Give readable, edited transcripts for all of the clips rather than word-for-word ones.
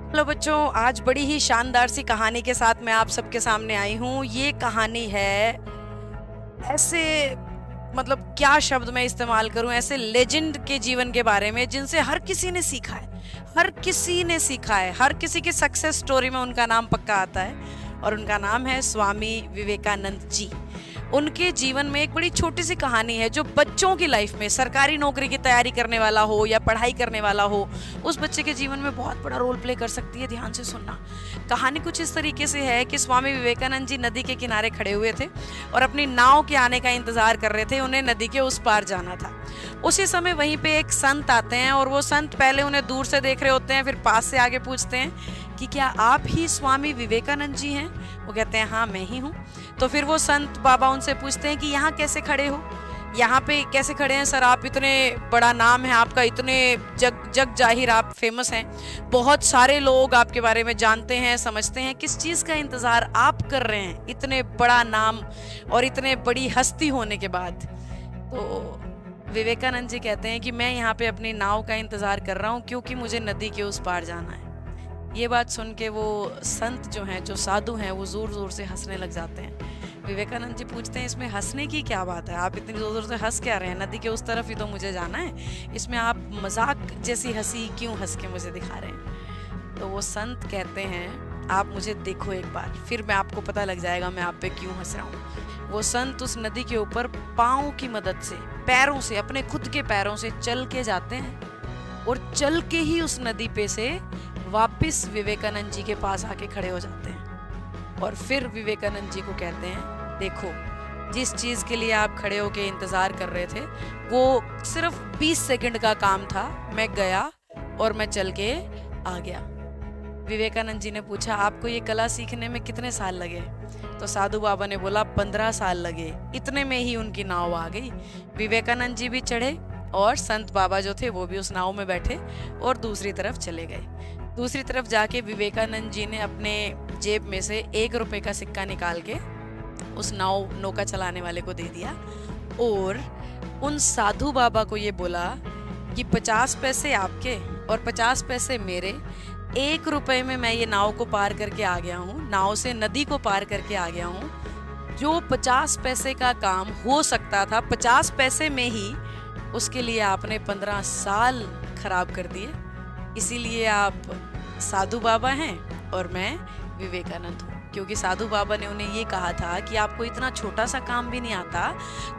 Hello बच्चों, आज बड़ी ही शानदार सी कहानी के साथ मैं आप सबके सामने आई हूँ। ये कहानी है ऐसे, मतलब क्या शब्द मैं इस्तेमाल करूं, ऐसे लेजेंड के जीवन के बारे में जिनसे हर किसी ने सीखा है। हर किसी ने सीखा है, हर किसी की सक्सेस स्टोरी में उनका नाम पक्का आता है और उनका नाम है स्वामी विवेकानंद जी। उनके जीवन में एक बड़ी छोटी सी कहानी है जो बच्चों की लाइफ में, सरकारी नौकरी की तैयारी करने वाला हो या पढ़ाई करने वाला हो, उस बच्चे के जीवन में बहुत बड़ा रोल प्ले कर सकती है। ध्यान से सुनना। कहानी कुछ इस तरीके से है कि स्वामी विवेकानंद जी नदी के किनारे खड़े हुए थे और अपनी नाव के आने का इंतजार कर रहे थे। उन्हें नदी के उस पार जाना था। उसी समय वहीं पे एक संत आते हैं और वो संत पहले उन्हें दूर से देख रहे होते हैं, फिर पास से आगे पूछते हैं कि क्या आप ही स्वामी विवेकानंद जी हैं? वो कहते हैं हाँ, मैं ही हूँ। तो फिर वो संत बाबा उनसे पूछते हैं कि यहाँ कैसे खड़े हो, यहाँ पे कैसे खड़े हैं सर? आप इतने बड़ा नाम है आपका, इतने जग जाहिर आप फेमस हैं, बहुत सारे लोग आपके बारे में जानते हैं, समझते हैं, किस चीज़ का इंतज़ार आप कर रहे हैं इतने बड़ा नाम और इतने बड़ी हस्ती होने के बाद? तो विवेकानंद जी कहते हैं कि मैं यहाँ पे अपनी नाव का इंतज़ार कर रहा हूँ क्योंकि मुझे नदी के उस पार जाना है। ये बात सुन के वो संत जो हैं, जो साधु हैं, वो ज़ोर ज़ोर से हंसने लग जाते हैं। विवेकानंद जी पूछते हैं इसमें हंसने की क्या बात है? आप इतनी ज़ोर ज़ोर से हंस क्या रहे हैं? नदी के उस तरफ ही तो मुझे जाना है, इसमें आप मजाक जैसी हंसी क्यों हंस के मुझे दिखा रहे हैं? तो वो संत कहते हैं आप मुझे देखो एक बार, फिर मैं आपको पता लग जाएगा मैं आप पे क्यों हंस रहा हूँ। वो संत उस नदी के ऊपर पाँव की मदद से, पैरों से, अपने खुद के पैरों से चल के जाते हैं और चल के ही उस नदी पे से वापस विवेकानंद जी के पास आके खड़े हो जाते हैं और फिर विवेकानंद जी को कहते हैं देखो, जिस चीज़ के लिए आप खड़े होके इंतज़ार कर रहे थे वो सिर्फ 20 सेकंड का काम था। मैं गया और मैं चल के आ गया। विवेकानंद जी ने पूछा आपको ये कला सीखने में कितने साल लगे? तो साधु बाबा ने बोला 15 साल लगे। इतने में ही उनकी नाव आ गई। विवेकानंद जी भी चढ़े और संत बाबा जो थे वो भी उस नाव में बैठे और दूसरी तरफ चले गए। दूसरी तरफ जाके विवेकानंद जी ने अपने जेब में से 1 रुपए का सिक्का निकाल के उस नौका चलाने वाले को दे दिया और उन साधु बाबा को ये बोला कि 50 पैसे आपके और 50 पैसे मेरे, 1 रुपए में मैं ये नाव को पार करके आ गया हूँ, नाव से नदी को पार करके आ गया हूँ। जो 50 पैसे का काम हो सकता था 50 पैसे में ही, उसके लिए आपने 15 साल खराब कर दिए। इसीलिए आप साधु बाबा हैं और मैं विवेकानंद हूँ। क्योंकि साधु बाबा ने उन्हें ये कहा था कि आपको इतना छोटा सा काम भी नहीं आता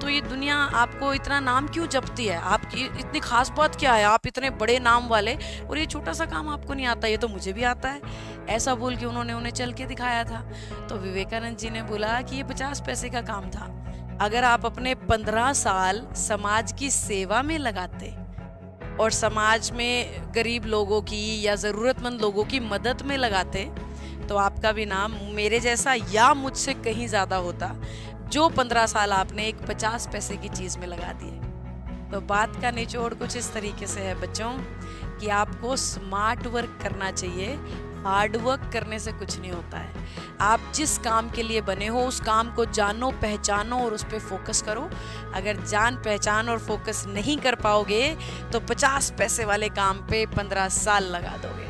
तो ये दुनिया आपको इतना नाम क्यों जपती है? आपकी इतनी खास बात क्या है? आप इतने बड़े नाम वाले और ये छोटा सा काम आपको नहीं आता, ये तो मुझे भी आता है। ऐसा बोल के उन्होंने उन्हें चल के दिखाया था। तो विवेकानंद जी ने बोला कि ये 50 पैसे का काम था। अगर आप अपने 15 साल समाज की सेवा में लगाते और समाज में गरीब लोगों की या ज़रूरतमंद लोगों की मदद में लगाते तो आपका भी नाम मेरे जैसा या मुझसे कहीं ज़्यादा होता, जो 15 साल आपने एक 50 पैसे की चीज़ में लगा दिए। तो बात का निचोड़ कुछ इस तरीके से है बच्चों कि आपको स्मार्ट वर्क करना चाहिए, हार्ड वर्क करने से कुछ नहीं होता है। आप जिस काम के लिए बने हो उस काम को जानो, पहचानो और उस पर फोकस करो। अगर जान, पहचान और फोकस नहीं कर पाओगे तो 50 पैसे वाले काम पे 15 साल लगा दोगे।